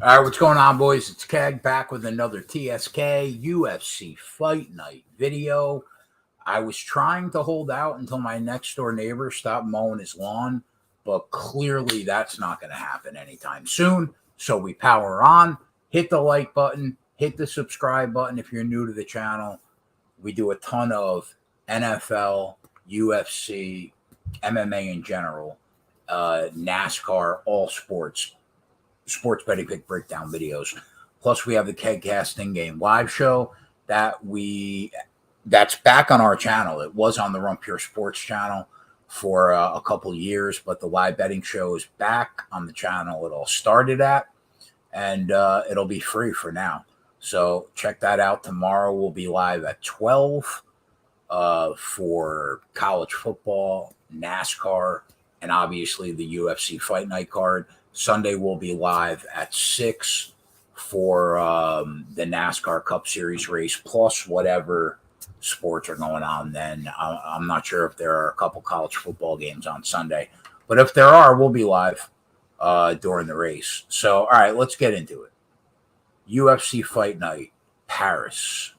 All right, what's going on, boys? It's Keg back with another TSK UFC Fight Night video. I was trying to hold out until my next door neighbor stopped mowing his lawn, but clearly that's not going to happen anytime soon. So we power on, hit the like button, hit the subscribe button if you're new to the channel. We do a ton of NFL, UFC, MMA in general, NASCAR, all sports betting pick breakdown videos. Plus, we have the Kegcast in-game live show that's back on our channel. It was on the Run Pure Sports channel for a couple years, but the live betting show is back on the channel it all started at, and it'll be free for now. So check that out. Tomorrow we'll be live at 12 for college football, NASCAR, and obviously the UFC Fight Night card. Sunday we'll be live at 6 for the NASCAR Cup Series race, plus whatever sports are going on then. I'm not sure if there are a couple college football games on Sunday, but if there are, we'll be live during the race. So, all right, let's get into it. UFC Fight Night, Paris.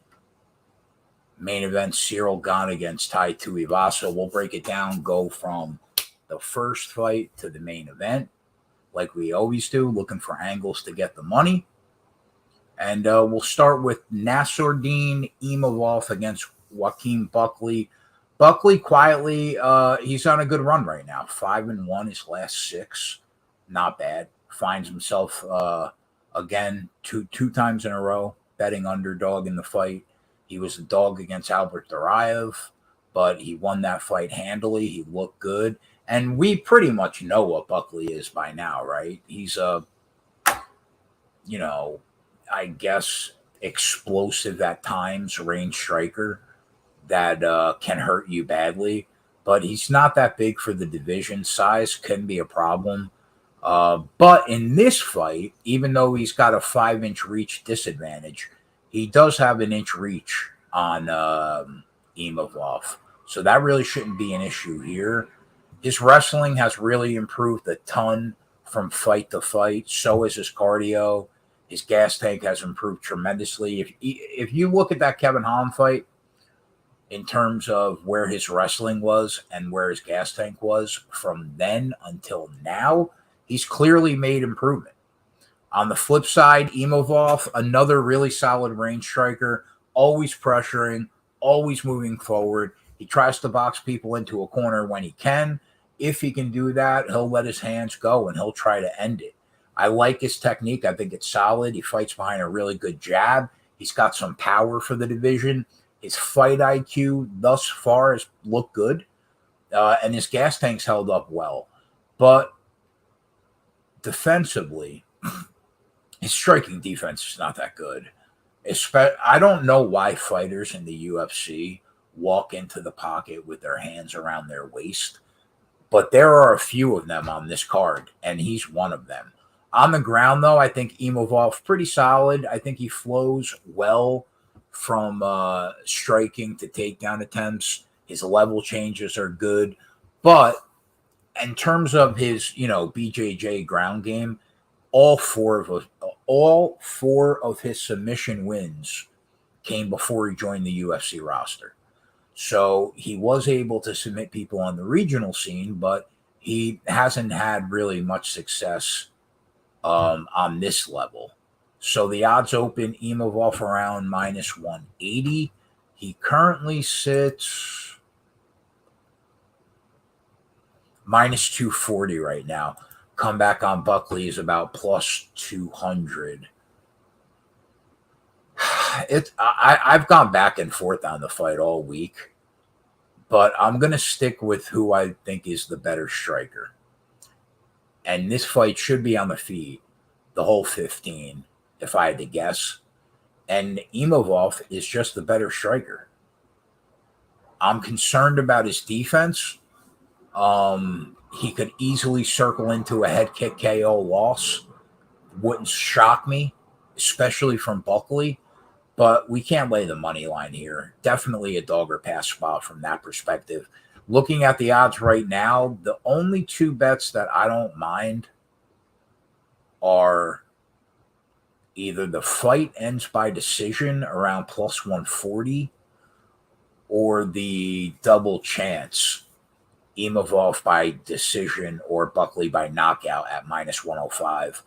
Main event, Cyril Gane against Tuivasa. We'll break it down, go from the first fight to the main event, like we always do, looking for angles to get the money. And we'll start with Nassourdine Imavov against Joaquin Buckley. Buckley quietly, he's on a good run right now. 5-1 his last 6. Not bad. Finds himself, again, two times in a row, betting underdog in the fight. He was the dog against Albert Duraev, but he won that fight handily. He looked good. And we pretty much know what Buckley is by now, right? He's a, I guess, explosive at times, range striker that can hurt you badly. But he's not that big for the division. Size can be a problem. But in this fight, even though he's got a 5-inch reach disadvantage, he does have an inch reach on Imavov. So that really shouldn't be an issue here. His wrestling has really improved a ton from fight to fight. So is his cardio. His gas tank has improved tremendously. If you look at that Kevin Holland fight in terms of where his wrestling was and where his gas tank was from then until now, he's clearly made improvement. On the flip side, Imavov, another really solid range striker, always pressuring, always moving forward. He tries to box people into a corner when he can. If he can do that, he'll let his hands go and he'll try to end it. I like his technique. I think it's solid. He fights behind a really good jab. He's got some power for the division. His fight IQ thus far has looked good, and his gas tank's held up well. But defensively, his striking defense is not that good. I don't know why fighters in the UFC walk into the pocket with their hands around their waist, but there are a few of them on this card, and he's one of them. On the ground, though, I think Imavov pretty solid. I think he flows well from striking to takedown attempts. His level changes are good, but in terms of his, BJJ ground game, all four of his submission wins came before he joined the UFC roster. So he was able to submit people on the regional scene, but he hasn't had really much success on this level. So the odds open Imavov around minus 180. He currently sits minus 240 right now. Comeback on Buckley is about plus 200. I've gone back and forth on the fight all week, but I'm going to stick with who I think is the better striker. And this fight should be on the feet the whole 15, if I had to guess. And Imavov is just the better striker. I'm concerned about his defense. He could easily circle into a head kick KO loss. Wouldn't shock me, especially from Buckley. But we can't lay the money line here. Definitely a dog or pass spot from that perspective. Looking at the odds right now, the only two bets that I don't mind are either the fight ends by decision around plus 140 or the double chance, Imavov by decision or Buckley by knockout at minus 105.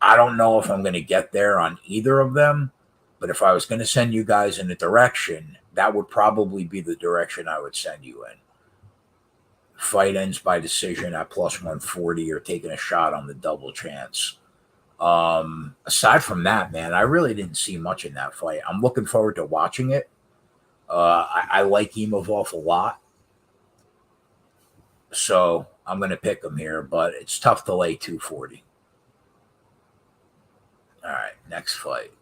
I don't know if I'm going to get there on either of them, but if I was going to send you guys in a direction, that would probably be the direction I would send you in. Fight ends by decision at plus 140 or taking a shot on the double chance. Aside from that, man, I really didn't see much in that fight. I'm looking forward to watching it. I like Imavov a lot. So I'm going to pick him here, but it's tough to lay 240. All right, next fight.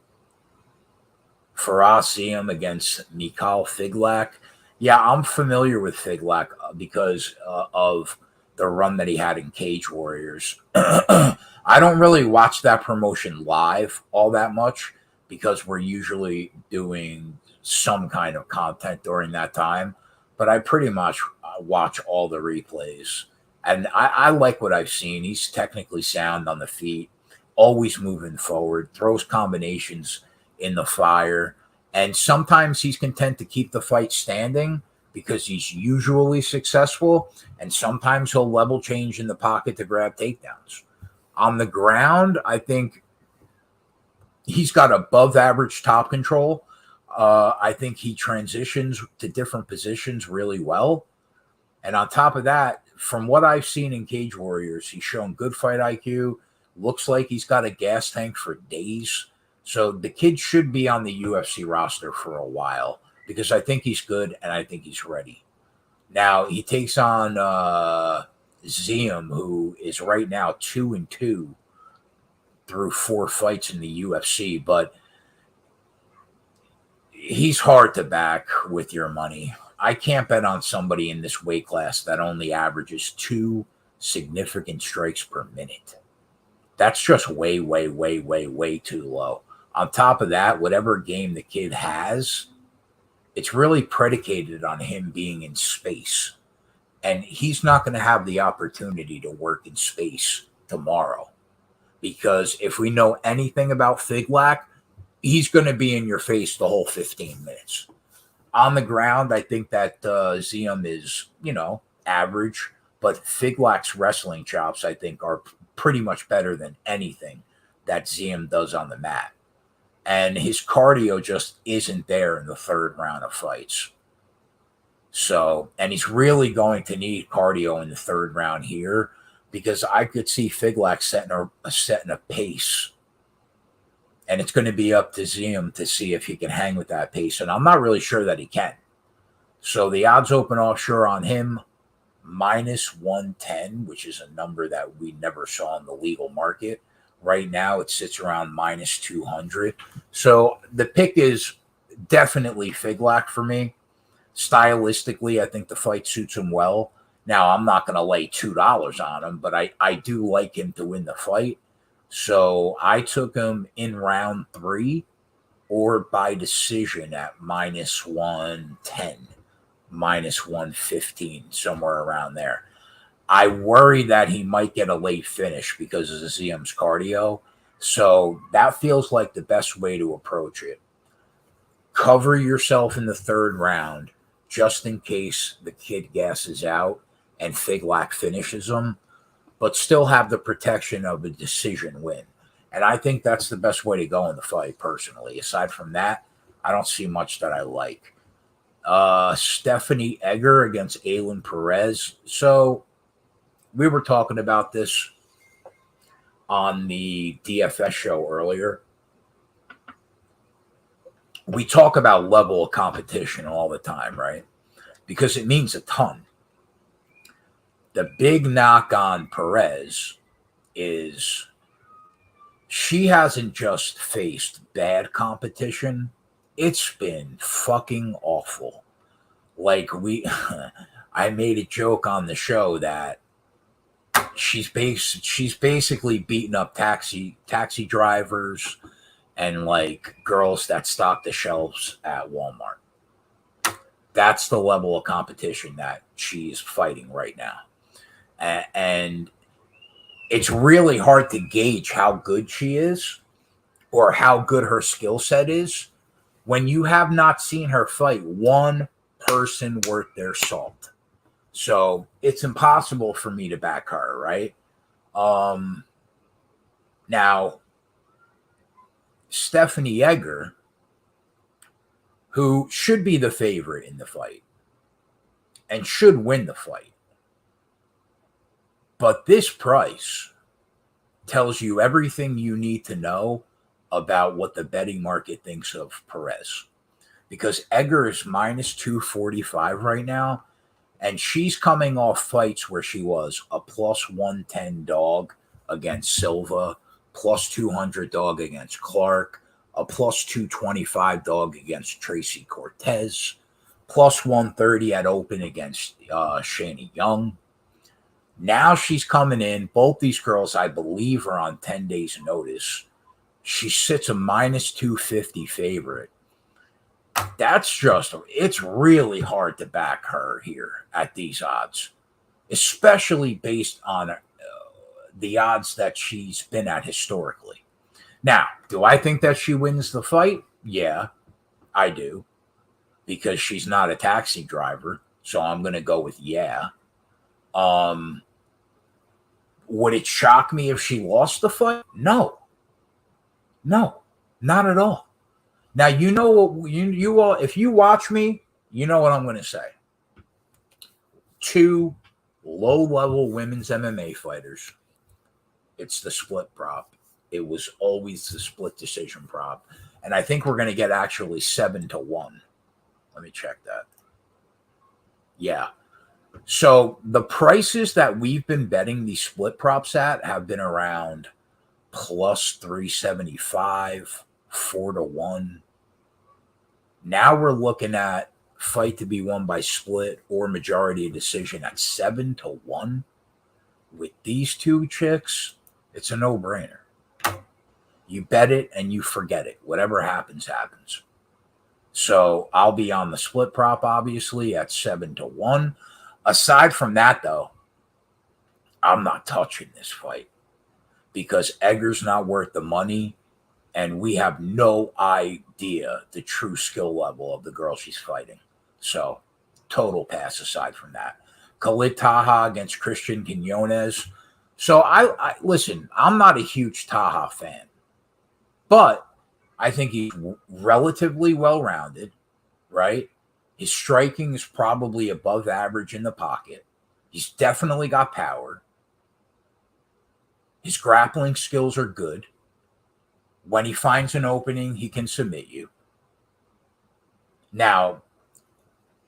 Faraz Ziam against Mikhail Figlak. Yeah, I'm familiar with Figlak because of the run that he had in Cage Warriors. I don't really watch that promotion live all that much because we're usually doing some kind of content during that time. But I pretty much watch all the replays. And I like what I've seen. He's technically sound on the feet, always moving forward, throws combinations in the fire. And sometimes he's content to keep the fight standing because he's usually successful. And sometimes he'll level change in the pocket to grab takedowns. On the ground, I think he's got above average top control. I think he transitions to different positions really well. And on top of that, from what I've seen in Cage Warriors, he's shown good fight IQ. Looks like he's got a gas tank for days. So the kid should be on the UFC roster for a while because I think he's good and I think he's ready. Now he takes on Ziam, who is right now 2-2 through 4 fights in the UFC, but he's hard to back with your money. I can't bet on somebody in this weight class that only averages 2 significant strikes per minute. That's just way, way, way, way, way too low. On top of that, whatever game the kid has, it's really predicated on him being in space. And he's not going to have the opportunity to work in space tomorrow. Because if we know anything about Figlak, he's going to be in your face the whole 15 minutes. On the ground, I think that Ziam is, average. But Figlak's wrestling chops, I think, are pretty much better than anything that Ziam does on the mat. And his cardio just isn't there in the third round of fights. So, and he's really going to need cardio in the third round here because I could see Figlak setting a pace. And it's going to be up to Ziam to see if he can hang with that pace. And I'm not really sure that he can. So the odds open offshore on him, minus 110, which is a number that we never saw in the legal market. Right now, it sits around minus 200. So the pick is definitely Figlak for me. Stylistically, I think the fight suits him well. Now, I'm not going to lay $2 on him, but I do like him to win the fight. So I took him in round 3 or by decision at minus 110, minus 115, somewhere around there. I worry that he might get a late finish because of Ziam's cardio. So that feels like the best way to approach it. Cover yourself in the third round just in case the kid gasses out and Figlak finishes him, but still have the protection of a decision win. And I think that's the best way to go in the fight, personally. Aside from that, I don't see much that I like. Stephanie Egger against Aylin Perez. So we were talking about this on the DFS show earlier. We talk about level of competition all the time, right? Because it means a ton. The big knock on Perez is she hasn't just faced bad competition. It's been fucking awful. Like I made a joke on the show that she's basically beating up taxi drivers and like girls that stock the shelves at Walmart. That's the level of competition that she's fighting right now. And it's really hard to gauge how good she is or how good her skill set is when you have not seen her fight one person worth their salt. So it's impossible for me to back her, right? Now, Stephanie Egger, who should be the favorite in the fight and should win the fight, but this price tells you everything you need to know about what the betting market thinks of Perez. Because Egger is minus 245 right now, and she's coming off fights where she was a plus 110 dog against Silva, plus 200 dog against Clark, a plus 225 dog against Tracy Cortez, plus 130 at open against Shayna Young. Now she's coming in. Both these girls, I believe, are on 10 days notice. She sits a minus 250 favorite. That's just, it's really hard to back her here at these odds, especially based on the odds that she's been at historically. Now, do I think that she wins the fight? Yeah, I do, because she's not a taxi driver. So I'm going to go with yeah. Would it shock me if she lost the fight? No, not at all. Now, you know what you all, if you watch me, you know what I'm going to say. Two low-level women's MMA fighters. It's the split prop. It was always the split decision prop. And I think we're going to get actually 7-1. Let me check that. Yeah. So the prices that we've been betting these split props at have been around plus 375, 4-1. Now we're looking at fight to be won by split or majority decision at 7-1. With these two chicks, it's a no-brainer. You bet it and you forget it. Whatever happens, happens. So I'll be on the split prop, obviously, at 7-1. Aside from that, though, I'm not touching this fight because Egger's not worth the money, and we have no idea the true skill level of the girl she's fighting. So total pass aside from that. Khalid Taha against Christian Quinones. So I listen, I'm not a huge Taha fan, but I think he's relatively well-rounded, right? His striking is probably above average in the pocket. He's definitely got power. His grappling skills are good. When he finds an opening, he can submit you. Now,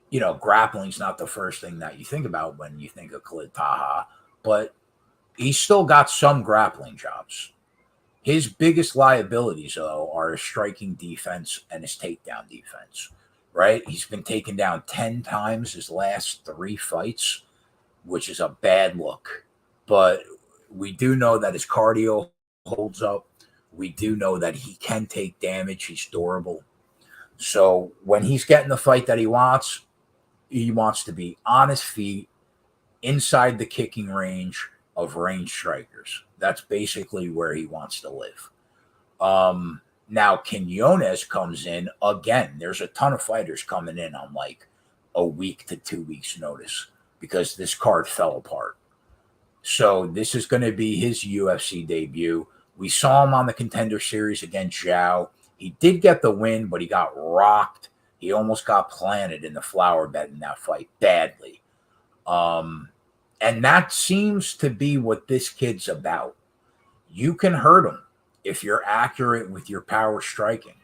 you know, grappling's not the first thing that you think about when you think of Khalid Taha, but he's still got some grappling jobs. His biggest liabilities, though, are his striking defense and his takedown defense, right? He's been taken down 10 times his last 3 fights, which is a bad look. But we do know that his cardio holds up. We do know that he can take damage. He's durable. So when he's getting the fight that he wants to be on his feet, inside the kicking range of range strikers. That's basically where he wants to live. Now, Quinones comes in again. There's a ton of fighters coming in on like a week to 2 weeks notice because this card fell apart. So this is going to be his UFC debut. We saw him on the Contender Series against Zhao. He did get the win, but he got rocked. He almost got planted in the flower bed in that fight badly. And that seems to be what this kid's about. You can hurt him if you're accurate with your power striking.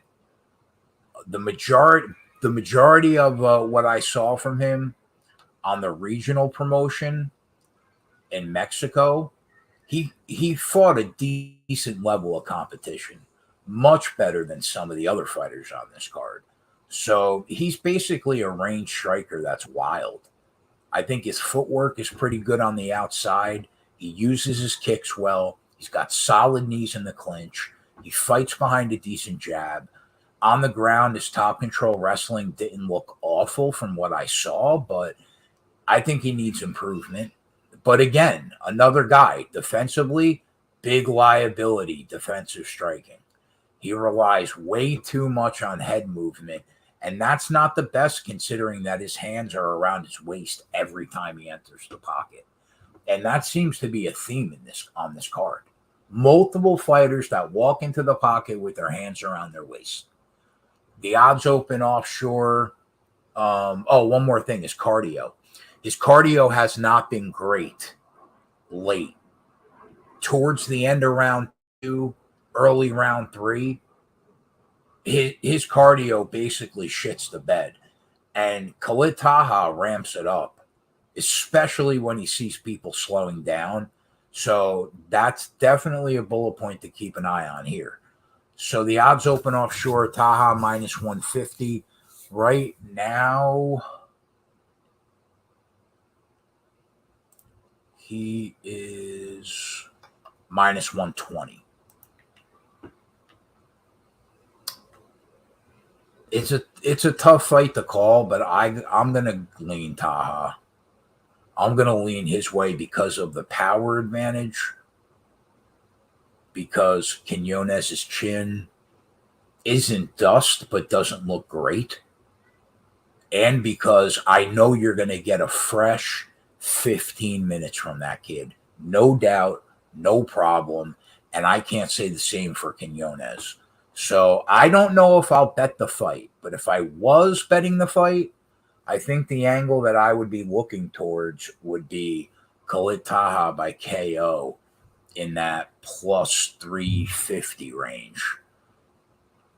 The majority of what I saw from him on the regional promotion in Mexico, he fought a decent level of competition, much better than some of the other fighters on this card. So he's basically a range striker that's wild. I think his footwork is pretty good on the outside. He uses his kicks well. He's got solid knees in the clinch. He fights behind a decent jab. On the ground, his top control wrestling didn't look awful from what I saw, but I think he needs improvement. But again, another guy, defensively, big liability, defensive striking. He relies way too much on head movement, and that's not the best considering that his hands are around his waist every time he enters the pocket. And that seems to be a theme in this on this card. Multiple fighters that walk into the pocket with their hands around their waist. The odds open offshore. One more thing is cardio. His cardio has not been great late. Towards the end of round 2, early round 3, his cardio basically shits the bed. And Khalid Taha ramps it up, especially when he sees people slowing down. So that's definitely a bullet point to keep an eye on here. So the odds open offshore, Taha minus 150. Right now, he is minus 120. It's a tough fight to call, but I'm gonna lean Taha. I'm gonna lean his way because of the power advantage. Because Quinones's chin isn't dust, but doesn't look great. And because I know you're going to get a fresh 15 minutes from that kid. No doubt, no problem. And I can't say the same for Quinones. So I don't know if I'll bet the fight. But if I was betting the fight, I think the angle that I would be looking towards would be Khalid Taha by KO in that plus 350 range.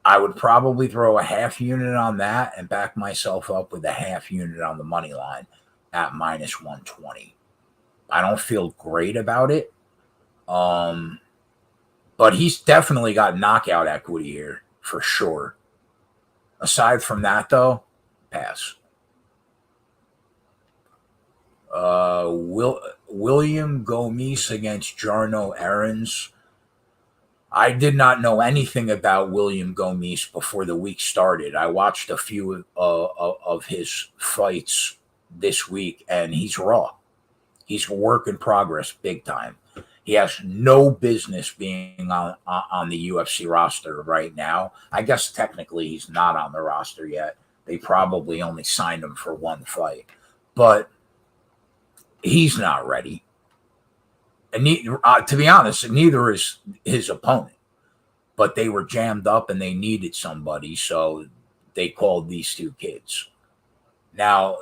I would probably throw a half unit on that and back myself up with a half unit on the money line at minus 120. I don't feel great about it. But he's definitely got knockout equity here for sure. Aside from that, though, pass. William Gomis against Jarno Aarons. I did not know anything about William Gomis before the week started. I watched a few of his fights this week, and he's raw. He's a work in progress big time. He has no business being on the UFC roster right now. I guess technically he's not on the roster yet. They probably only signed him for one fight. But he's not ready. And to be honest, neither is his opponent. But they were jammed up and they needed somebody, so they called these two kids. Now,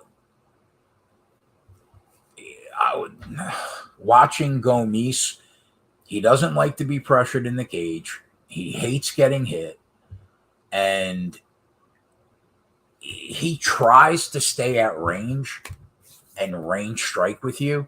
watching Gomis, he doesn't like to be pressured in the cage. He hates getting hit. And he tries to stay at range and range strike with you.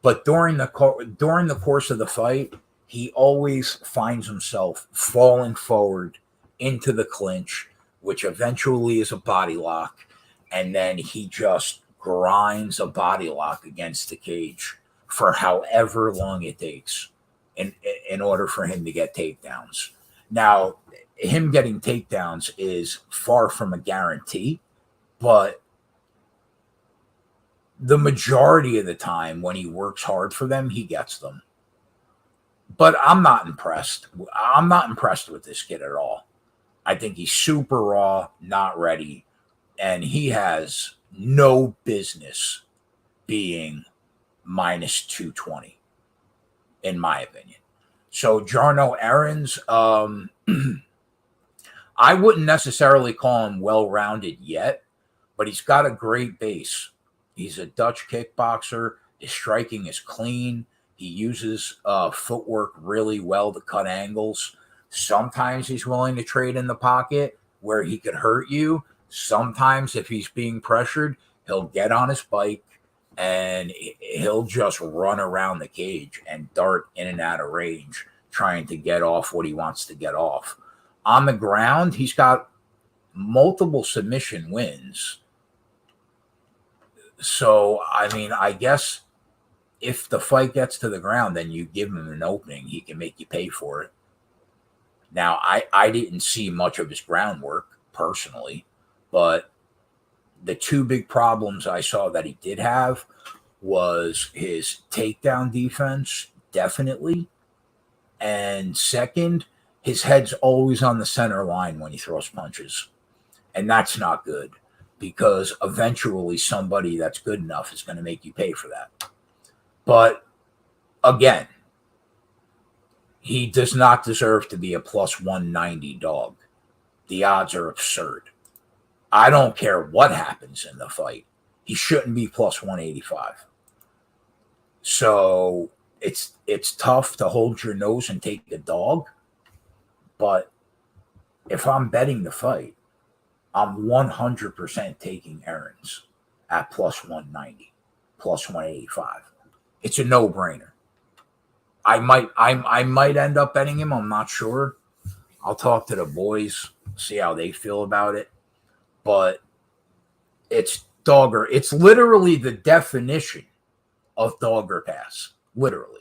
But during the course of the fight, he always finds himself falling forward into the clinch, which eventually is a body lock. And then he just grinds a body lock against the cage for however long it takes in order for him to get takedowns. Now, him getting takedowns is far from a guarantee, but the majority of the time when he works hard for them, he gets them. But I'm not impressed. I'm not impressed with this kid at all. I think he's super raw, not ready, and he has no business being minus 220, in my opinion. So Jarno Aarons, I wouldn't necessarily call him well-rounded yet, but he's got a great base. He's a Dutch kickboxer. His striking is clean. He uses footwork really well to cut angles. Sometimes he's willing to trade in the pocket where he could hurt you. Sometimes if he's being pressured, he'll get on his bike and he'll just run around the cage and dart in and out of range trying to get off what he wants to get off. On the ground, he's got multiple submission wins. So, I mean, I guess if the fight gets to the ground, then you give him an opening. He can make you pay for it. Now, I didn't see much of his groundwork personally, but the two big problems I saw that he did have was his takedown defense, definitely. And second, his head's always on the center line when he throws punches. And that's not good, because eventually somebody that's good enough is going to make you pay for that. But again, he does not deserve to be a plus 190 dog. The odds are absurd. I don't care what happens in the fight. He shouldn't be plus 185. So it's tough to hold your nose and take the dog. But if I'm betting the fight, I'm 100% taking Aarons at plus 190, plus 185. It's a no-brainer. I might end up betting him. I'm not sure. I'll talk to the boys, see how they feel about it. But it's dogger. It's literally the definition of dogger pass. Literally.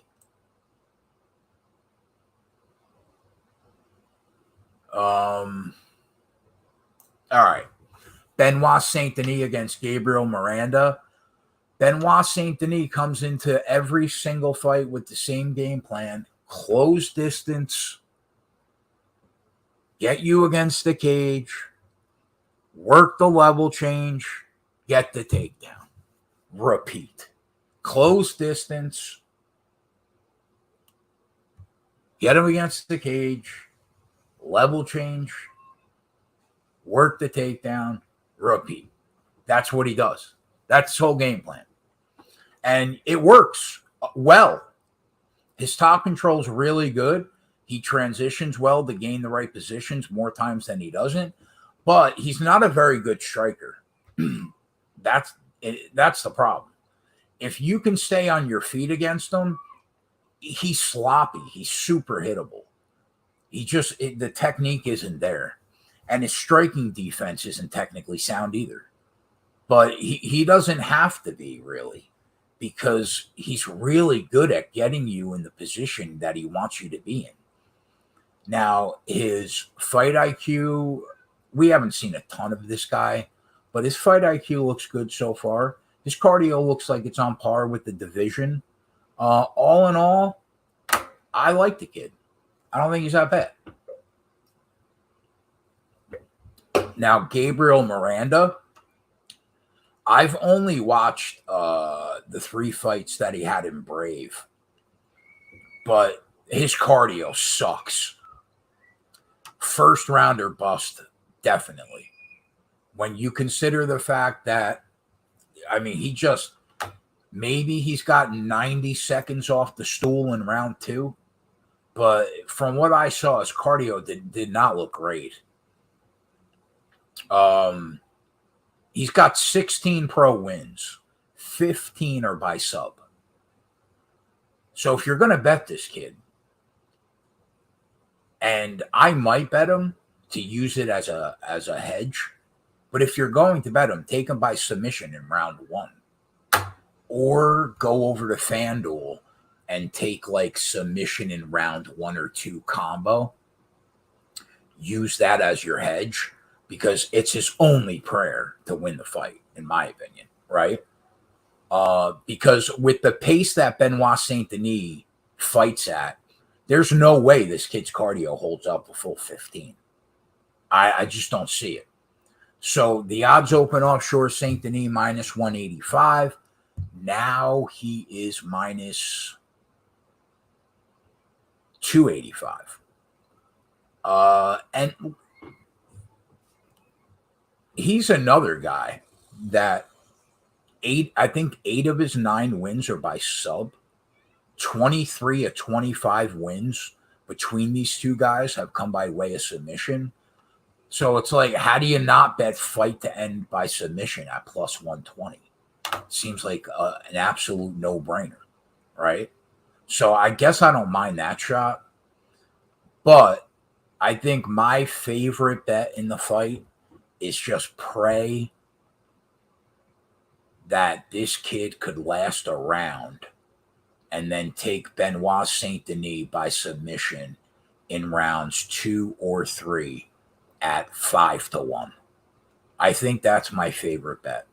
All right. Benoit Saint Denis against Gabriel Miranda. Benoit Saint Denis comes into every single fight with the same game plan. Close distance. Get you against the cage. Work the level change. Get the takedown. Repeat. Close distance. Get him against the cage. Level change. Work the takedown. Repeat. That's what he does. That's his whole game plan. And it works well. His top control is really good. He transitions well to gain the right positions more times than he doesn't. But he's not a very good striker. That's the problem. If you can stay on your feet against him, he's sloppy. He's super hittable. The technique isn't there. And his striking defense isn't technically sound either. But he doesn't have to be, really, because he's really good at getting you in the position that he wants you to be in. Now, his fight IQ, we haven't seen a ton of this guy, but his fight IQ looks good so far. His cardio looks like it's on par with the division. All in all, I like the kid. I don't think he's that bad. Now, Gabriel Miranda, I've only watched the 3 fights that he had in Brave, but his cardio sucks. First rounder bust, definitely. When you consider the fact that, maybe he's gotten 90 seconds off the stool in round 2, but from what I saw, his cardio did not look great. He's got 16 pro wins. 15 are by sub. So if you're going to bet this kid, and I might bet him to use it as a hedge, but if you're going to bet him, take him by submission in round 1. Or go over to FanDuel and take like submission in round 1 or 2 combo. Use that as your hedge, because it's his only prayer to win the fight, in my opinion, right? Because with the pace that Benoit Saint Denis fights at, there's no way this kid's cardio holds up a full 15. I just don't see it. So the odds open offshore, Saint Denis minus 185. Now he is minus 285. And he's another guy that 8 of his 9 wins are by sub. 23 of 25 wins between these two guys have come by way of submission. So it's like, how do you not bet fight to end by submission at plus 120? Seems like an absolute no-brainer, right? So I guess I don't mind that shot. But I think my favorite bet in the fight is just pray that this kid could last a round and then take Benoit Saint Denis by submission in rounds 2 or 3 at 5-1. I think that's my favorite bet.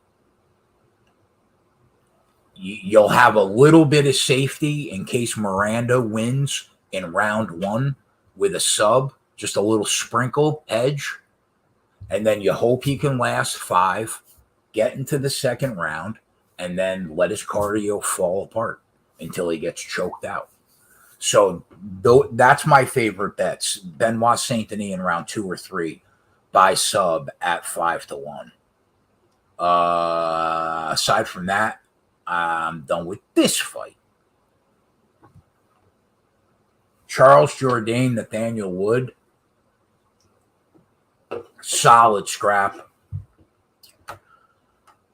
You'll have a little bit of safety in case Miranda wins in round 1 with a sub, just a little sprinkle edge, and then you hope he can last 5, get into the second round, and then let his cardio fall apart until he gets choked out. So that's my favorite bets. Benoit Saint Denis in round 2 or 3 by sub at 5-1. Aside from that, I'm done with this fight. Charles Jourdain, Nathaniel Wood. Solid scrap.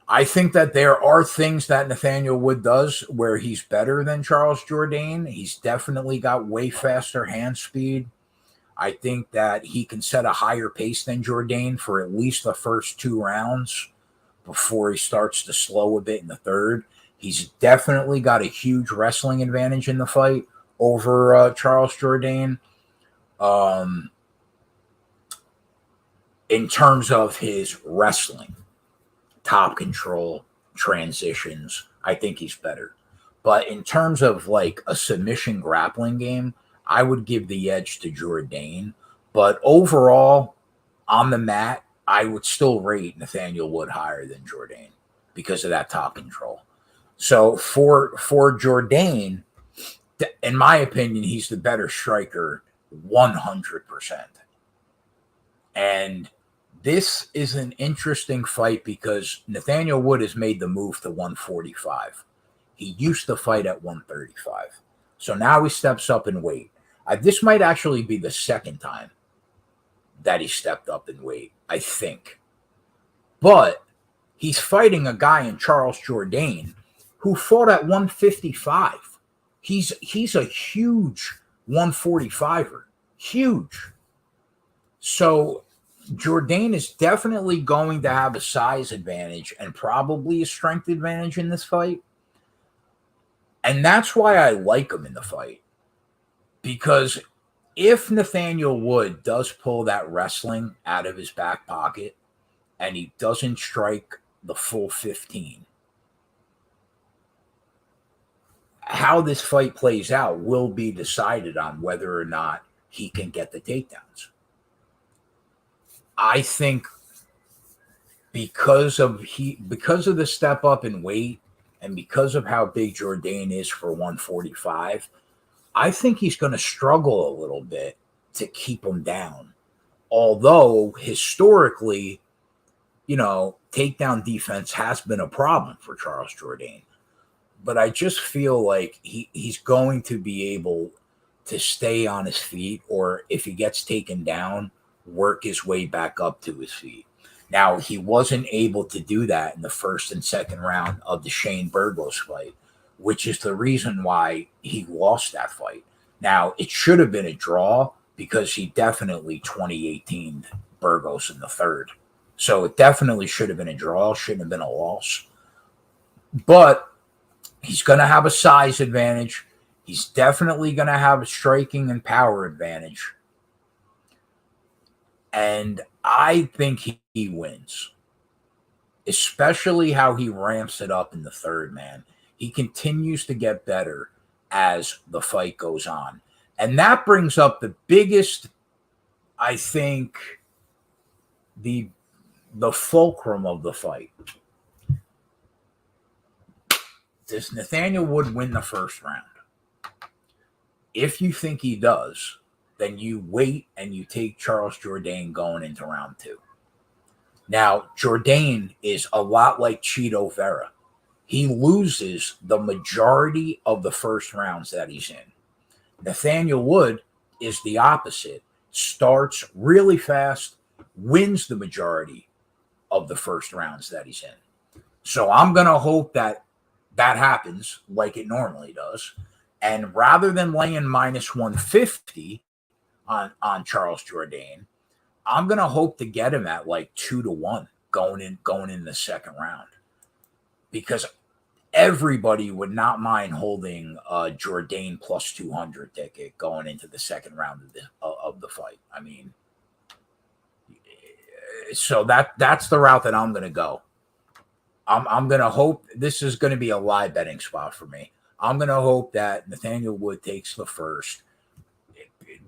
I think that there are things that Nathaniel Wood does where he's better than Charles Jourdain. He's definitely got way faster hand speed. I think that he can set a higher pace than Jourdain for at least the first 2 rounds before he starts to slow a bit in the third. He's definitely got a huge wrestling advantage in the fight over Charles Jourdain. In terms of his wrestling, top control, transitions, I think he's better. But in terms of like a submission grappling game, I would give the edge to Jourdain. But overall, on the mat, I would still rate Nathaniel Wood higher than Jourdain because of that top control. So for Jourdain, in my opinion, he's the better striker 100%. And this is an interesting fight because Nathaniel Wood has made the move to 145. He used to fight at 135. So now he steps up in weight. This might actually be the second time that he stepped up in weight, I think. But he's fighting a guy in Charles Jourdain who fought at 155. He's a huge 145er. Huge. So Jourdain is definitely going to have a size advantage and probably a strength advantage in this fight. And that's why I like him in the fight. Because if Nathaniel Wood does pull that wrestling out of his back pocket and he doesn't strike the full 15, how this fight plays out will be decided on whether or not he can get the takedowns. I think because of the step up in weight and because of how big Jourdain is for 145, I think he's going to struggle a little bit to keep him down. Although historically, takedown defense has been a problem for Charles Jourdain. But I just feel like he's going to be able to stay on his feet, or if he gets taken down, work his way back up to his feet. Now, he wasn't able to do that in the first and second round of the Shane Burgos fight, which is the reason why he lost that fight. Now, it should have been a draw because he definitely 2018'd Burgos in the third. So it definitely should have been a draw, shouldn't have been a loss. But he's going to have a size advantage. He's definitely going to have a striking and power advantage. And I think he wins, especially how he ramps it up in the third, man. He continues to get better as the fight goes on. And that brings up the biggest, I think, the fulcrum of the fight. Does Nathaniel Wood win the first round? If you think he does, then you wait and you take Charles Jourdain going into round 2. Now, Jourdain is a lot like Chito Vera. He loses the majority of the first rounds that he's in. Nathaniel Wood is the opposite. Starts really fast, wins the majority of the first rounds that he's in. So I'm going to hope that happens like it normally does. And rather than laying minus 150 on Charles Jourdain, I'm going to hope to get him at like 2-1 going in the second round. Because everybody would not mind holding a Jourdain plus 200 ticket going into the second round of the fight. I mean, so that's the route that I'm going to go. I'm going to hope this is going to be a live betting spot for me. I'm going to hope that Nathaniel Wood takes the first.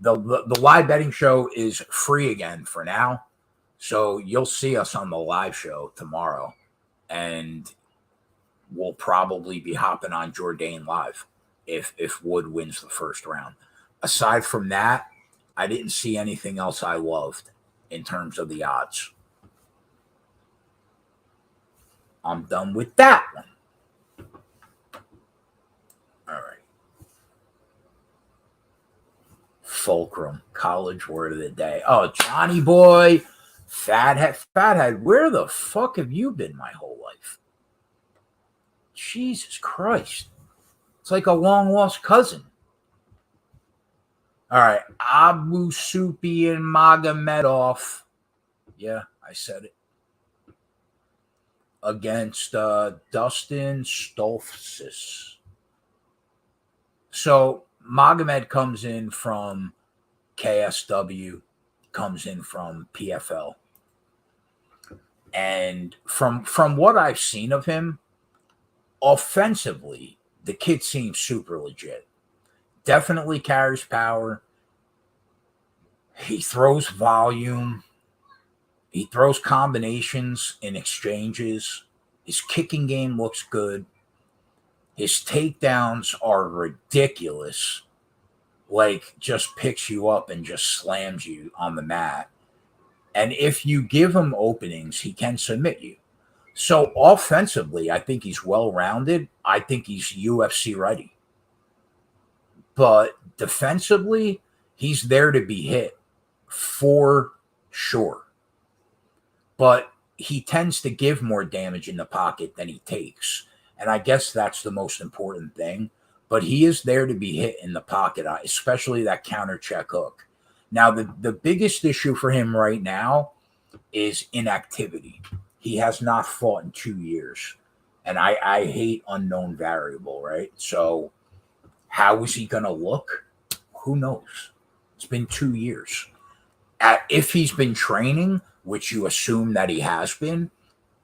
the live betting show is free again for now. So you'll see us on the live show tomorrow, and we'll probably be hopping on Jourdain live if Wood wins the first round. Aside from that, I didn't see anything else I loved in terms of the odds. I'm done with that one. All right. Fulcrum, college word of the day. Oh, Johnny boy, fathead, where the fuck have you been my whole life? Jesus Christ. It's like a long lost cousin. All right. Abu Supi and Magomedov. Yeah, I said it. Against Dustin Stoltzfus. So Magomed comes in from KSW, comes in from PFL. And from what I've seen of him, offensively, the kid seems super legit. Definitely carries power. He throws volume. He throws combinations in exchanges. His kicking game looks good. His takedowns are ridiculous. Like, just picks you up and just slams you on the mat. And if you give him openings, he can submit you. So offensively, I think he's well-rounded. I think he's UFC ready. But defensively, he's there to be hit for sure. But he tends to give more damage in the pocket than he takes. And I guess that's the most important thing. But he is there to be hit in the pocket, especially that counter check hook. Now, the biggest issue for him right now is inactivity. He has not fought in 2 years. And I hate unknown variable, right? So how is he going to look? Who knows? It's been 2 years. If he's been training, which you assume that he has been,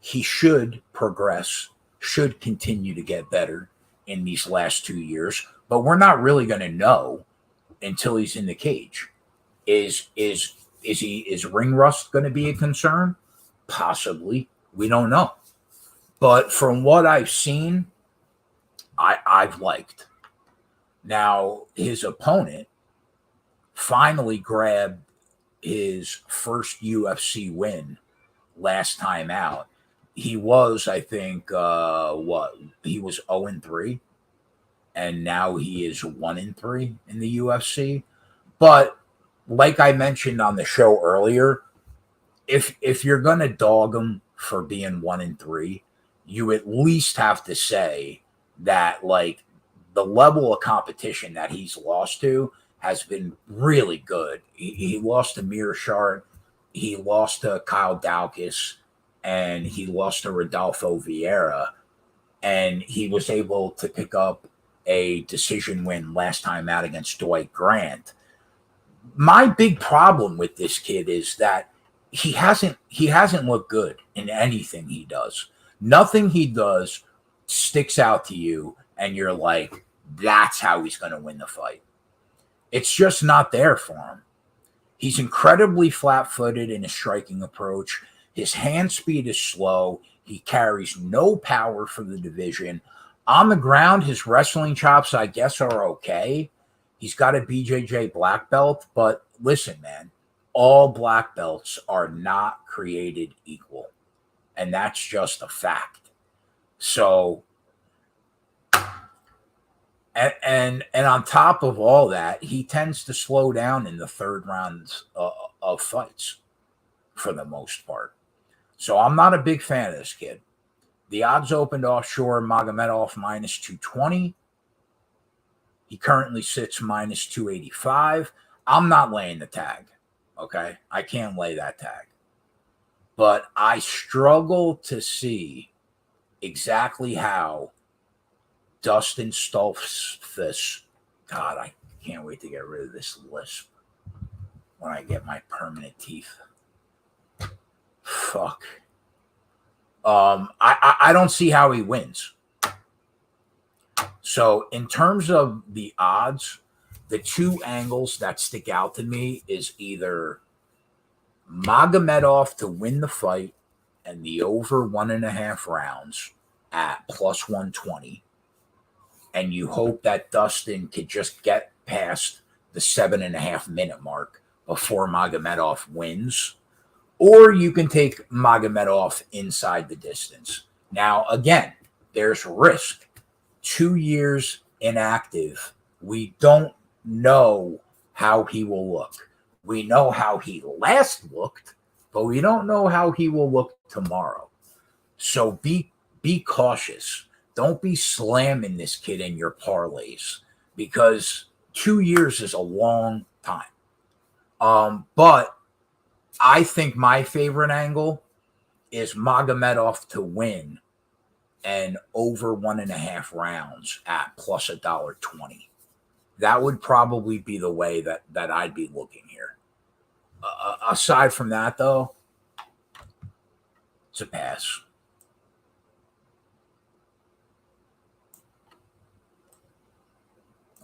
he should progress, should continue to get better in these last 2 years. But we're not really going to know until he's in the cage. Is ring rust going to be a concern? Possibly. We don't know. But from what I've seen, I've liked. Now, his opponent finally grabbed his first UFC win last time out. He was, I think, he was 0-3, and now he is 1-3 in the UFC. But like I mentioned on the show earlier, if you're gonna dog him for being 1-3, you at least have to say that, like, the level of competition that he's lost to has been really good. He lost to Mearshart, he lost to Kyle Daukaus, and he lost to Rodolfo Vieira, and he was able to pick up a decision win last time out against Dwight Grant. My big problem with this kid is that he hasn't looked good in anything he does. Nothing he does sticks out to you, and you're like, that's how he's going to win the fight. It's just not there for him. He's incredibly flat-footed in his striking approach. His hand speed is slow. He carries no power for the division. On the ground, his wrestling chops, I guess, are okay. He's got a BJJ black belt, but listen, man, all black belts are not created equal, and that's just a fact. So, and on top of all that, he tends to slow down in the third rounds of fights for the most part. So I'm not a big fan of this kid. The odds opened offshore, Magomedov minus 220. He currently sits minus 285. I'm not laying the tag, okay? I can't lay that tag. But I struggle to see exactly how Dustin Stoltzfus, God, I can't wait to get rid of this lisp when I get my permanent teeth. Fuck. I don't see how he wins. So in terms of the odds the two angles that stick out to me is either Magomedov to win the fight and the over 1.5 rounds at plus 120. And you hope that Dustin could just get past the 7.5 minute mark before Magomedov wins. Or you can take Magomedov inside the distance. Now, again, there's risk. 2 years inactive. We don't know how he will look. We know how he last looked, but we don't know how he will look tomorrow. So be cautious. Don't be slamming this kid in your parlays because 2 years is a long time. But I think my favorite angle is Magomedov to win and over 1.5 rounds at plus $1.20. That would probably be the way that I'd be looking here. Aside from that, though, it's a pass.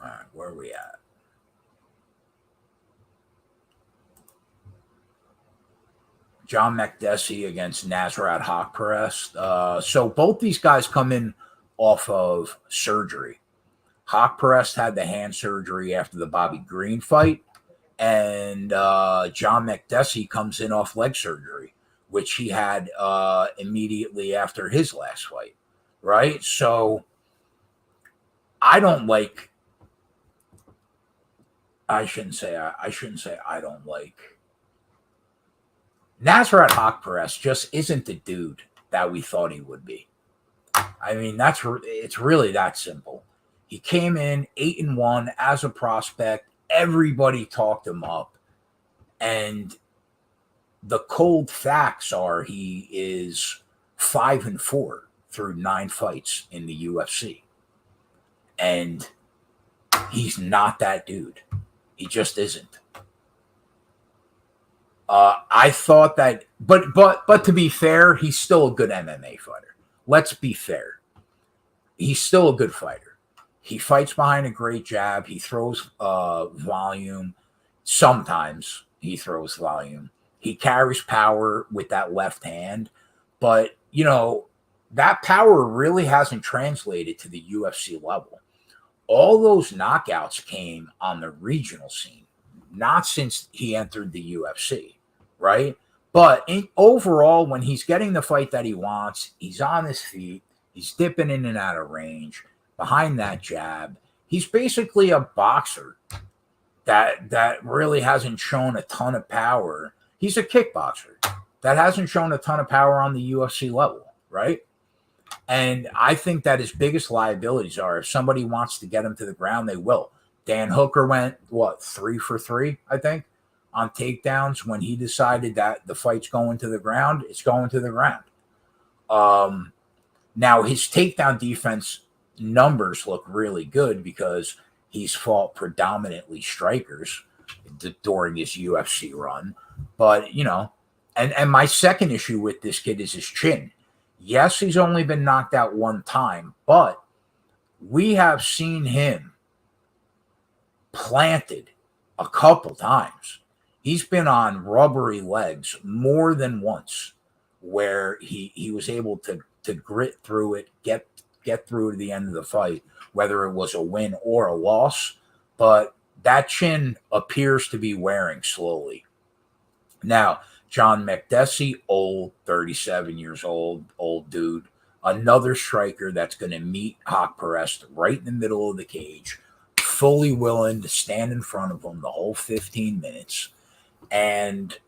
All right, where are we at? John Makdessi against Nasrat Haqparast. So both these guys come in off of surgery. Haqparast had the hand surgery after the Bobby Green fight, and John Makdessi comes in off leg surgery, which he had immediately after his last fight, right? So I don't like. I shouldn't say I don't like. Nasrat Haqparast just isn't the dude that we thought he would be. I mean, it's really that simple. He came in 8-1 as a prospect. Everybody talked him up. And the cold facts are he is 5-4 through 9 fights in the UFC. And he's not that dude. He just isn't. I thought that, but to be fair, he's still a good MMA fighter. Let's be fair. He's still a good fighter. He fights behind a great jab. He throws volume. Sometimes he throws volume. He carries power with that left hand. But, you know, that power really hasn't translated to the UFC level. All those knockouts came on the regional scene, not since he entered the UFC, right? But overall, when he's getting the fight that he wants, he's on his feet, he's dipping in and out of range, behind that jab. He's basically a boxer that really hasn't shown a ton of power. He's a kickboxer that hasn't shown a ton of power on the UFC level, right? And I think that his biggest liabilities are if somebody wants to get him to the ground, they will. Dan Hooker went, 3 for 3, I think, on takedowns when he decided that the fight's going to the ground. It's going to the ground. Now, his takedown defense numbers look really good because he's fought predominantly strikers during his UFC run. But, you know, and my second issue with this kid is his chin. Yes, he's only been knocked out one time, but we have seen him planted a couple times. He's been on rubbery legs more than once where he was able to grit through it, get through to the end of the fight, whether it was a win or a loss. But that chin appears to be wearing slowly. Now, John Makdessi, old, 37 years old dude, another striker that's going to meet Haqparast right in the middle of the cage, fully willing to stand in front of him the whole 15 minutes. And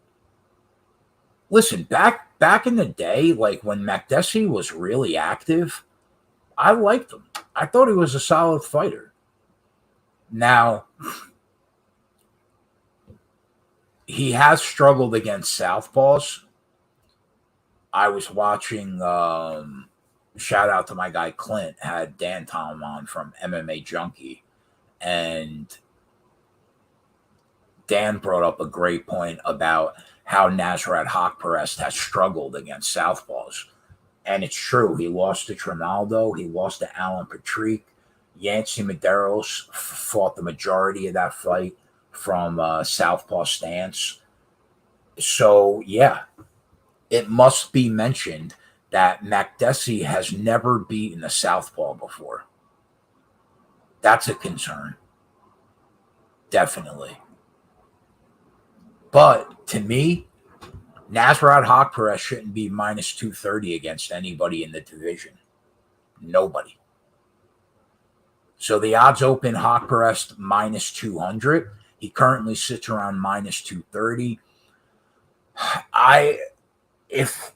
listen, back in the day, like when Makdessi was really active, I liked him. I thought he was a solid fighter. Now, he has struggled against southpaws. I was watching, shout out to my guy Clint, had Dan Tom on from MMA Junkie, and Dan brought up a great point about how Nasrat Haqparast has struggled against southpaws. And it's true. He lost to Trinaldo. He lost to Alan Patrick. Yancy Medeiros fought the majority of that fight from southpaw stance. So, yeah, it must be mentioned that Makdessi has never beaten a southpaw before. That's a concern. Definitely. But to me, Nasrat Haqparast shouldn't be minus 230 against anybody in the division. Nobody. So the odds open Haqparast minus 200. He currently sits around minus 230. If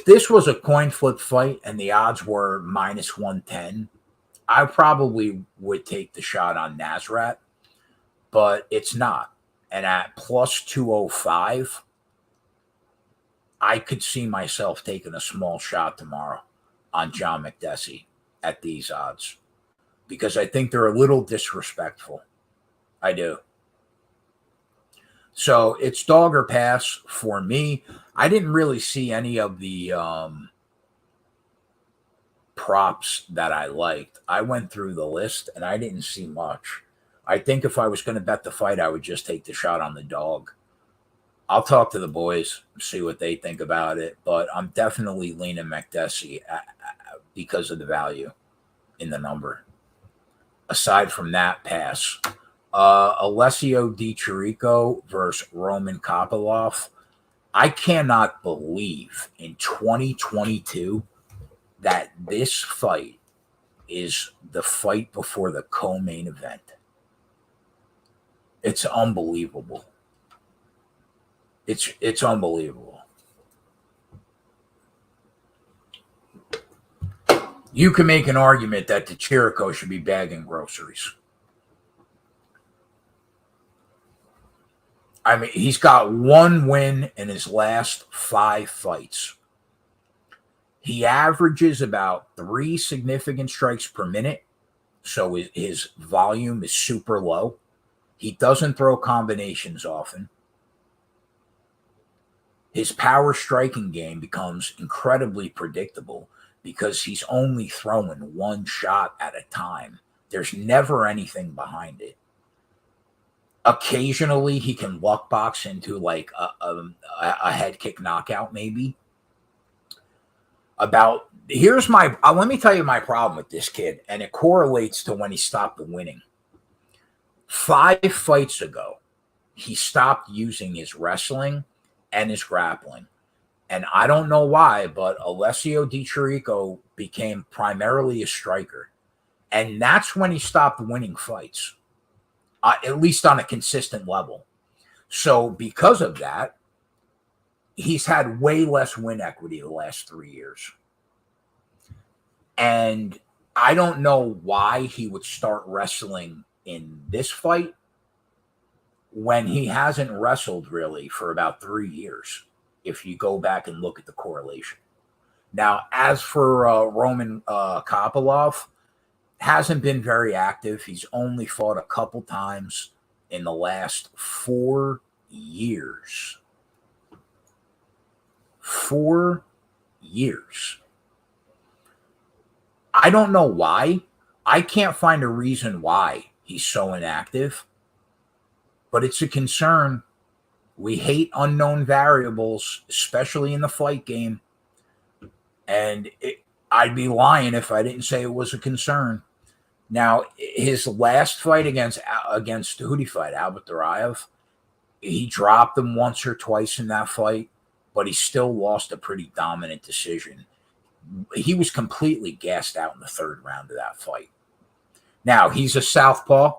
this was a coin flip fight and the odds were minus 110, I probably would take the shot on Nasrat, but it's not. And at plus 205, I could see myself taking a small shot tomorrow on John Makdessi at these odds because I think they're a little disrespectful. I do. So it's dog or pass for me. I didn't really see any of the props that I liked. I went through the list and I didn't see much. I think if I was going to bet the fight, I would just take the shot on the dog. I'll talk to the boys, see what they think about it, but I'm definitely leaning Makdessi because of the value in the number. Aside from that, pass. Alessio Di Chirico versus Roman Kopylov. I cannot believe in 2022 that this fight is the fight before the co-main event. It's unbelievable. It's unbelievable. You can make an argument that the Chirico should be bagging groceries. I mean, he's got one win in his last 5 fights. He averages about 3 significant strikes per minute, so his volume is super low. He doesn't throw combinations often. His power striking game becomes incredibly predictable because he's only throwing one shot at a time. There's never anything behind it. Occasionally, he can luck box into like a head kick knockout, maybe. Let me tell you my problem with this kid, and it correlates to when he stopped winning. 5 fights ago, he stopped using his wrestling and his grappling. And I don't know why, but Alessio Di Chirico became primarily a striker. And that's when he stopped winning fights, at least on a consistent level. So because of that, he's had way less win equity the last 3 years. And I don't know why he would start wrestling in this fight when he hasn't wrestled really for about 3 years, if you go back and look at the correlation. Now, as for Roman Kopylov, hasn't been very active. He's only fought a couple times in the last 4 years. 4 years. I don't know why. I can't find a reason why he's so inactive. But it's a concern. We hate unknown variables, especially in the fight game. And I'd be lying if I didn't say it was a concern. Now, his last fight against who did he fight? Albert Duraev. He dropped him once or twice in that fight, but he still lost a pretty dominant decision. He was completely gassed out in the 3rd round of that fight. Now, he's a southpaw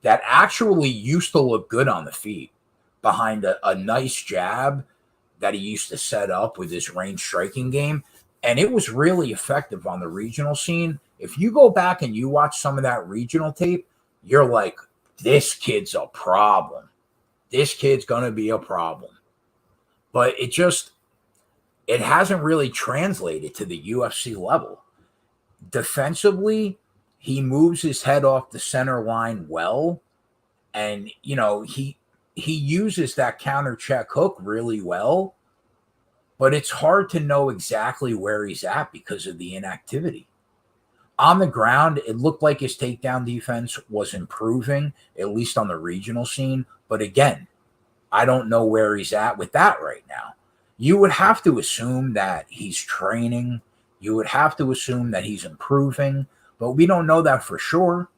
that actually used to look good on the feet behind a nice jab that he used to set up with his range striking game. And it was really effective on the regional scene. If you go back and you watch some of that regional tape, you're like, this kid's a problem. This kid's going to be a problem. But it hasn't really translated to the UFC level. Defensively, he moves his head off the center line well. And, he uses that counter check hook really well. But it's hard to know exactly where he's at because of the inactivity. On the ground, it looked like his takedown defense was improving, at least on the regional scene. But again, I don't know where he's at with that right now. You would have to assume that he's training. You would have to assume that he's improving, but we don't know that for sure.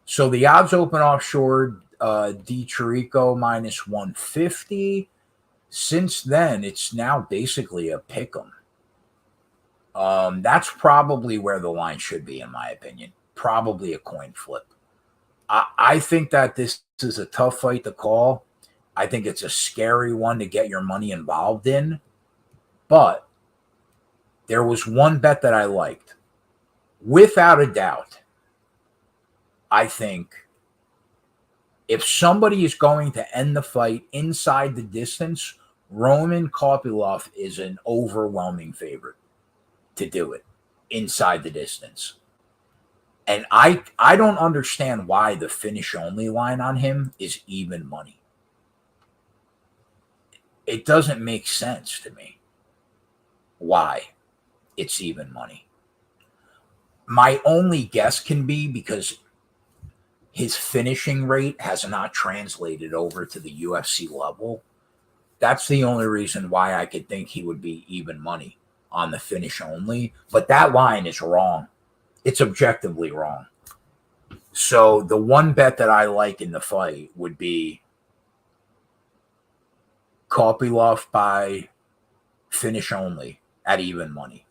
So the odds open offshore, D Chirico minus 150. Since then, it's now basically a pick 'em. That's probably where the line should be, in my opinion. Probably a coin flip. I think that this is a tough fight to call. I think it's a scary one to get your money involved in. But there was one bet that I liked. Without a doubt, I think if somebody is going to end the fight inside the distance, Roman Kopylov is an overwhelming favorite to do it inside the distance. And I don't understand why the finish only line on him is even money. It doesn't make sense to me why it's even money. My only guess can be because his finishing rate has not translated over to the UFC level. That's the only reason why I could think he would be even money on the finish only. But that line is wrong. It's objectively wrong. So the one bet that I like in the fight would be Kopylov by finish only at even money.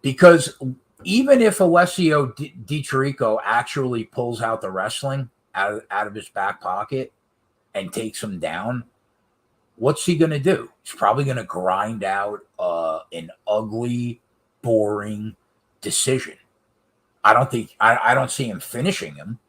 Because even if Alessio Di Chirico actually pulls out the wrestling out of his back pocket and takes him down, what's he going to do? He's probably going to grind out an ugly, boring decision. I don't see him finishing him.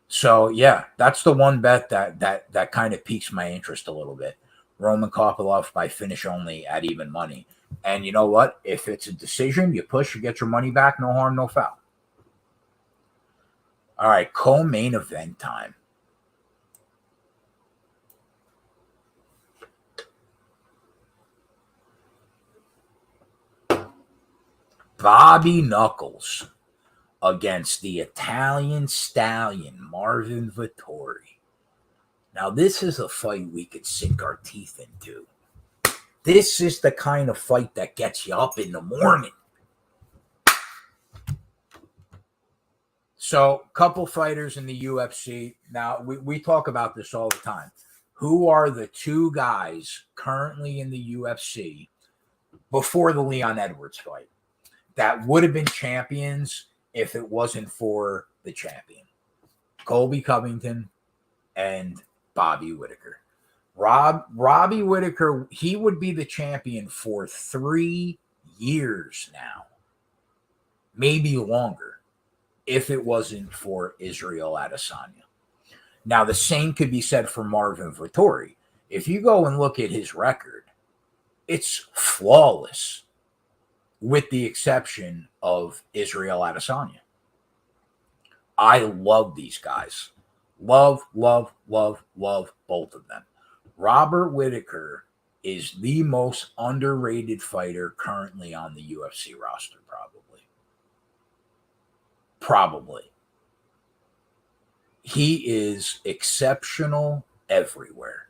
So yeah, that's the one bet that kind of piques my interest a little bit. Roman Kopylov by finish only at even money. And you know what? If it's a decision, you push, you get your money back. No harm, no foul. All right, co-main event time. Bobby Knuckles against the Italian stallion, Marvin Vettori. Now, this is a fight we could sink our teeth into. This is the kind of fight that gets you up in the morning. So, couple fighters in the UFC. Now, we talk about this all the time. Who are the two guys currently in the UFC before the Leon Edwards fight that would have been champions if it wasn't for the champion? Colby Covington and Bobby Whittaker. Robbie Whittaker, he would be the champion for 3 years now, maybe longer, if it wasn't for Israel Adesanya. Now, the same could be said for Marvin Vettori. If you go and look at his record, it's flawless, with the exception of Israel Adesanya. I love these guys. Love both of them. Robert Whittaker is the most underrated fighter currently on the UFC roster, probably. He is exceptional everywhere.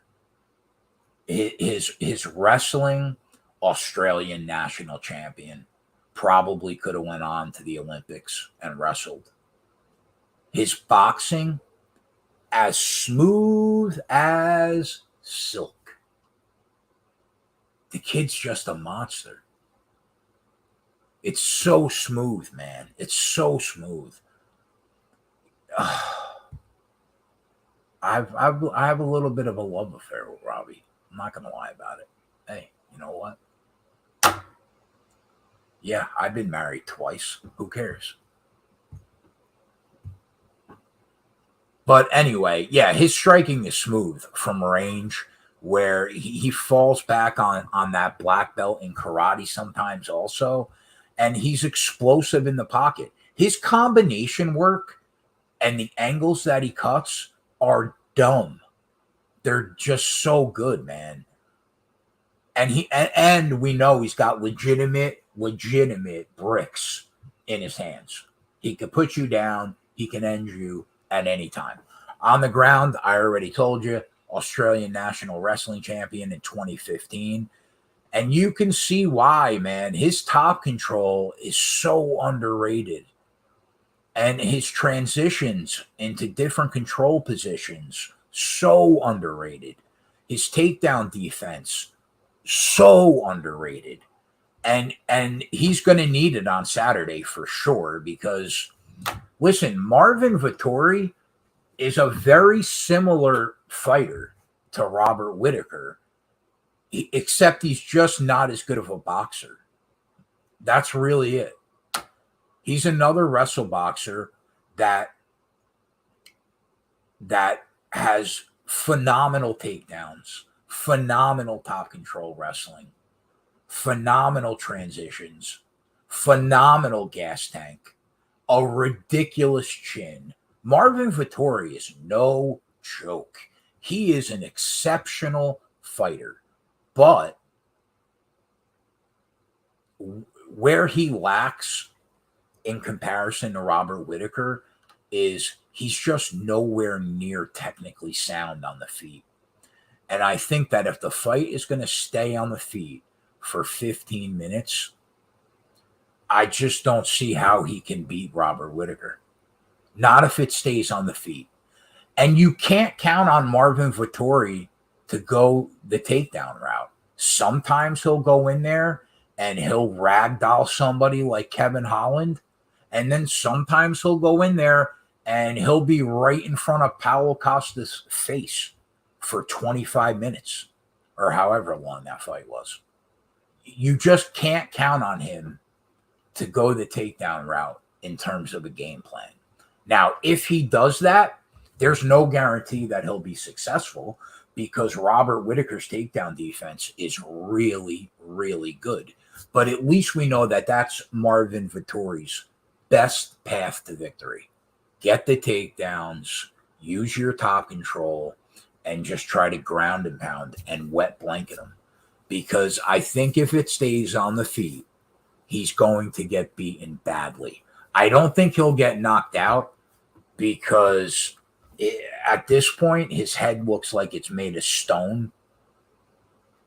His wrestling, Australian national champion, probably could have went on to the Olympics and wrestled. His boxing, as smooth as silk. The kid's just a monster. It's so smooth, man. It's so smooth. I have a little bit of a love affair with Robbie. I'm not going to lie about it. Hey, you know what? Yeah, I've been married twice. Who cares? But anyway, yeah, his striking is smooth from range, where he falls back on that black belt in karate sometimes also. And he's explosive in the pocket. His combination work and the angles that he cuts are dumb. They're just so good, man. And we know he's got legitimate bricks in his hands. He could put you down. He can end you at any time. On the ground, I already told you, Australian National Wrestling Champion in 2015. And you can see why, man. His top control is so underrated. And his transitions into different control positions, so underrated. His takedown defense, so underrated. And he's going to need it on Saturday for sure because, listen, Marvin Vettori is a very similar fighter to Robert Whittaker, except he's just not as good of a boxer. That's really it. He's another wrestle boxer that has phenomenal takedowns, phenomenal top control wrestling, phenomenal transitions, phenomenal gas tank, a ridiculous chin. Marvin Vettori is no joke. He is an exceptional fighter, but where he lacks in comparison to Robert Whittaker is he's just nowhere near technically sound on the feet. And I think that if the fight is going to stay on the feet for 15 minutes, I just don't see how he can beat Robert Whittaker. Not if it stays on the feet. And you can't count on Marvin Vettori to go the takedown route. Sometimes he'll go in there and he'll ragdoll somebody like Kevin Holland. And then sometimes he'll go in there and he'll be right in front of Paulo Costa's face for 25 minutes or however long that fight was. You just can't count on him to go the takedown route in terms of a game plan. Now, if he does that, there's no guarantee that he'll be successful because Robert Whittaker's takedown defense is really, really good. But at least we know that that's Marvin Vettori's best path to victory. Get the takedowns, use your top control, and just try to ground and pound and wet blanket him. Because I think if it stays on the feet, he's going to get beaten badly. I don't think he'll get knocked out because at this point, his head looks like it's made of stone.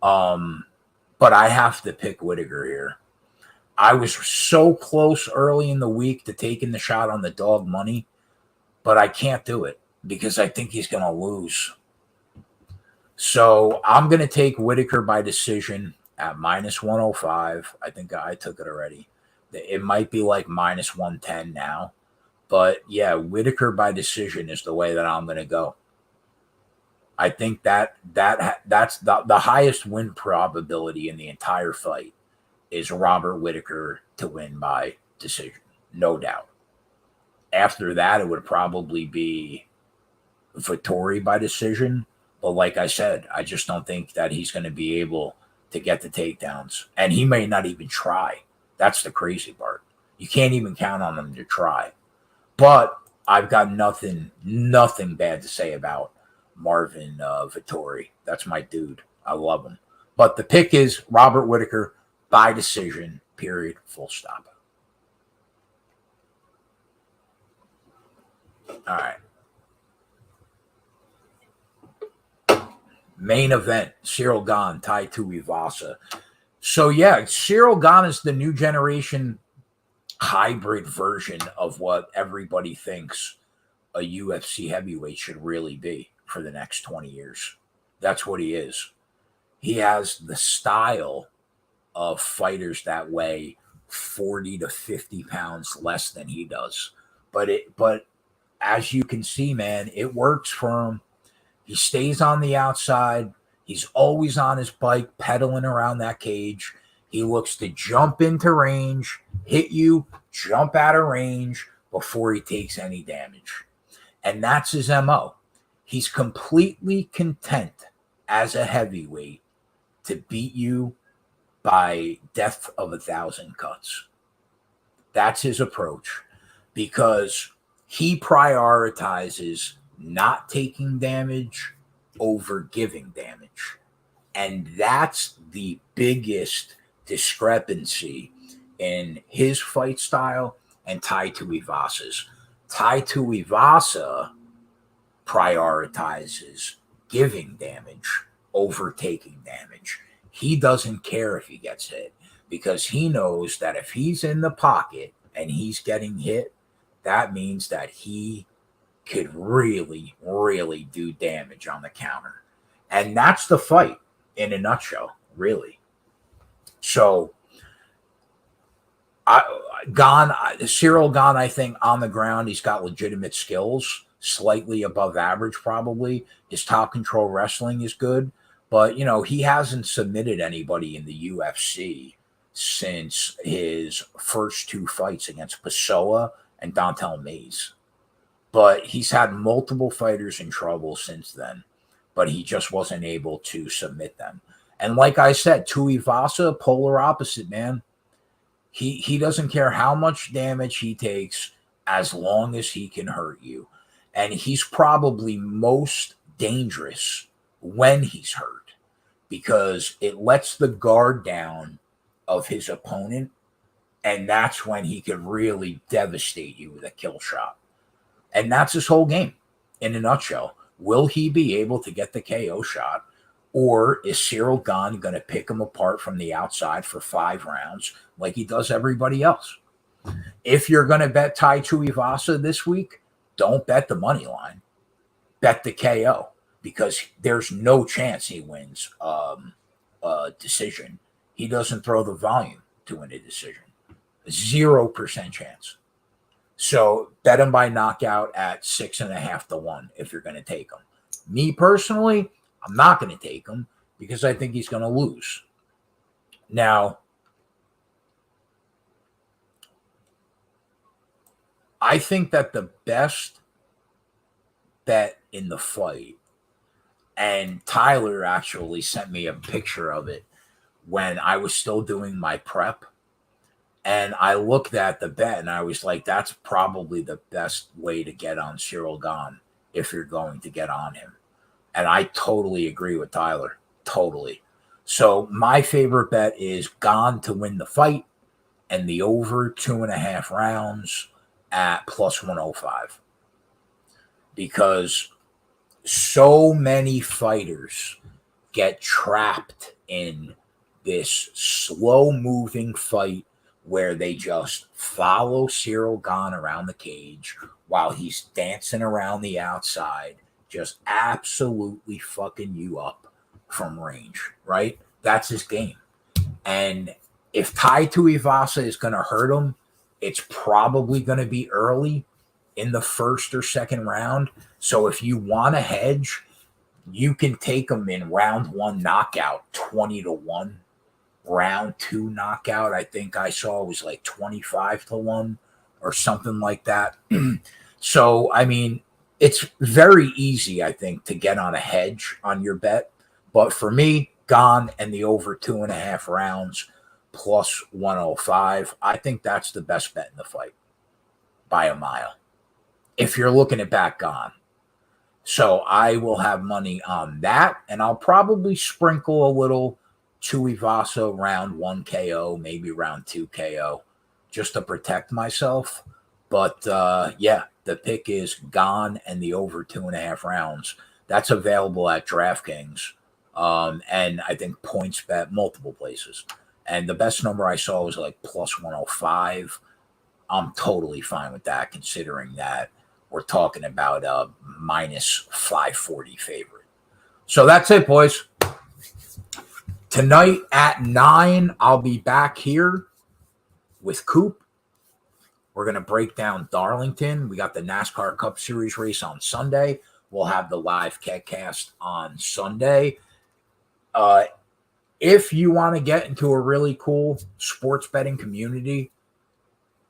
But I have to pick Whittaker here. I was so close early in the week to taking the shot on the dog money, but I can't do it because I think he's going to lose. So I'm going to take Whittaker by decision at minus 105. I think I took it already. It might be like minus 110 now. But yeah, Whittaker by decision is the way that I'm going to go. I think that's the highest win probability in the entire fight is Robert Whittaker to win by decision, no doubt. After that, it would probably be Vettori by decision. But like I said, I just don't think that he's going to be able to get the takedowns. And he may not even try. That's the crazy part. You can't even count on him to try. But I've got nothing bad to say about Marvin Vettori. That's my dude. I love him. But the pick is Robert Whittaker by decision, period, full stop. All right. Main event, Cyril Gane, Tuivasa. So yeah, Cyril Gane is the new generation hybrid version of what everybody thinks a UFC heavyweight should really be for the next 20 years. That's what he is. He has the style of fighters that weigh 40 to 50 pounds less than he does. But as you can see, man, it works for him. He stays on the outside. He's always on his bike, pedaling around that cage. He looks to jump into range, hit you, jump out of range before he takes any damage. And that's his MO. He's completely content as a heavyweight to beat you by death of 1,000 cuts. That's his approach because he prioritizes not taking damage over giving damage. And that's the biggest discrepancy in his fight style and Tai Tuivasa's. Tai Tuivasa prioritizes giving damage over taking damage. He doesn't care if he gets hit because he knows that if he's in the pocket and he's getting hit, that means that he could really, really do damage on the counter. And that's the fight in a nutshell, really. So, Cyril Gane, I think, on the ground, he's got legitimate skills, slightly above average, probably. His top control wrestling is good, but, he hasn't submitted anybody in the UFC since his first 2 fights against Pessoa and Dontel Mays. But he's had multiple fighters in trouble since then, but he just wasn't able to submit them. And like I said, Tuivasa, polar opposite, man. He doesn't care how much damage he takes as long as he can hurt you. And he's probably most dangerous when he's hurt because it lets the guard down of his opponent, and that's when he could really devastate you with a kill shot. And that's his whole game in a nutshell. Will he be able to get the KO shot? Or is Cyril Gane going to pick him apart from the outside for 5 rounds like he does everybody else? If you're going to bet Tai Tuivasa this week, don't bet the money line. Bet the KO because there's no chance he wins a decision. He doesn't throw the volume to win a decision. 0% chance. So bet him by knockout at 6.5 to 1 if you're going to take him. Me personally, I'm not going to take him because I think he's going to lose. Now, I think that the best bet in the fight, and Tyler actually sent me a picture of it when I was still doing my prep, and I looked at the bet and I was like, that's probably the best way to get on Cyril Gane if you're going to get on him. And I totally agree with Tyler. Totally. So my favorite bet is Gane to win the fight and the over 2.5 rounds at plus 105. Because so many fighters get trapped in this slow-moving fight where they just follow Cyril Gane around the cage while he's dancing around the outside, just absolutely fucking you up from range, right? That's his game. And if Tai Tuivasa is going to hurt him, it's probably going to be early in the first or second round. So if you want to hedge, you can take him in round 1 knockout, 20 to 1. Round 2 knockout, I think I saw was like 25 to 1 or something like that. So, I mean, it's very easy, I think, to get on a hedge on your bet. But for me, Gane and the over 2.5 rounds plus 105, I think that's the best bet in the fight by a mile. If you're looking at back Gane. So I will have money on that, and I'll probably sprinkle a little Tuivasa round 1 KO, maybe round 2 KO, just to protect myself. But yeah, the pick is Gane and the over 2.5 rounds. That's available at DraftKings, and I think PointsBet, multiple places. And the best number I saw was like plus 105. I'm totally fine with that, considering that we're talking about a minus 540 favorite. So that's it, boys. Tonight at 9, I'll be back here with Coop. We're going to break down Darlington. We got the NASCAR Cup Series race on Sunday. We'll have the live Kegcast on Sunday. If you want to get into a really cool sports betting community,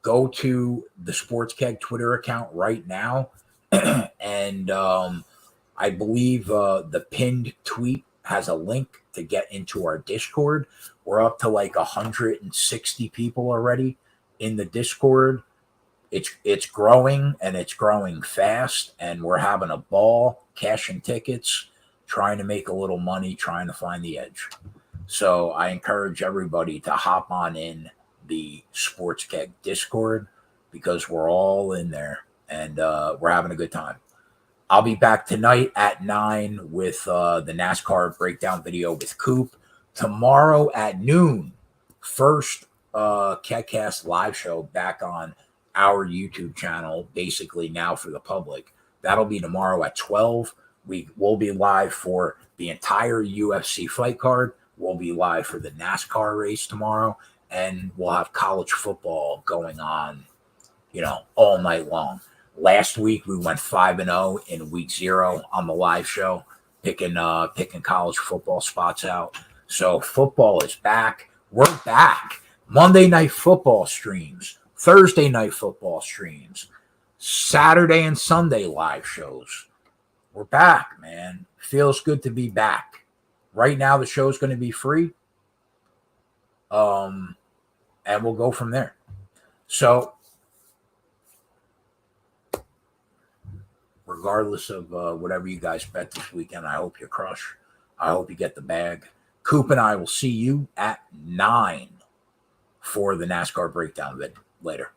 go to the Sports Keg Twitter account right now. And I believe the pinned tweet has a link to get into our Discord. We're up to like 160 people already in the Discord. It's growing, and it's growing fast, and we're having a ball cashing tickets, trying to make a little money, trying to find the edge. So I encourage everybody to hop on in the Sports Keg Discord because we're all in there and we're having a good time. I'll be back tonight at 9 with the NASCAR breakdown video with Coop. Tomorrow at noon, first Kegcast live show back on our YouTube channel, basically now for the public. That'll be tomorrow at 12. We will be live for the entire UFC fight card. We'll be live for the NASCAR race tomorrow. And we'll have college football going on, all night long. Last week, we went 5-0 in week 0 on the live show, picking college football spots out. So football is back. We're back. Monday night football streams, Thursday night football streams, Saturday and Sunday live shows. We're back, man. Feels good to be back. Right now, the show is going to be free. And we'll go from there. So, regardless of whatever you guys bet this weekend, I hope you crush. I hope you get the bag. Coop and I will see you at 9 for the NASCAR breakdown vid later.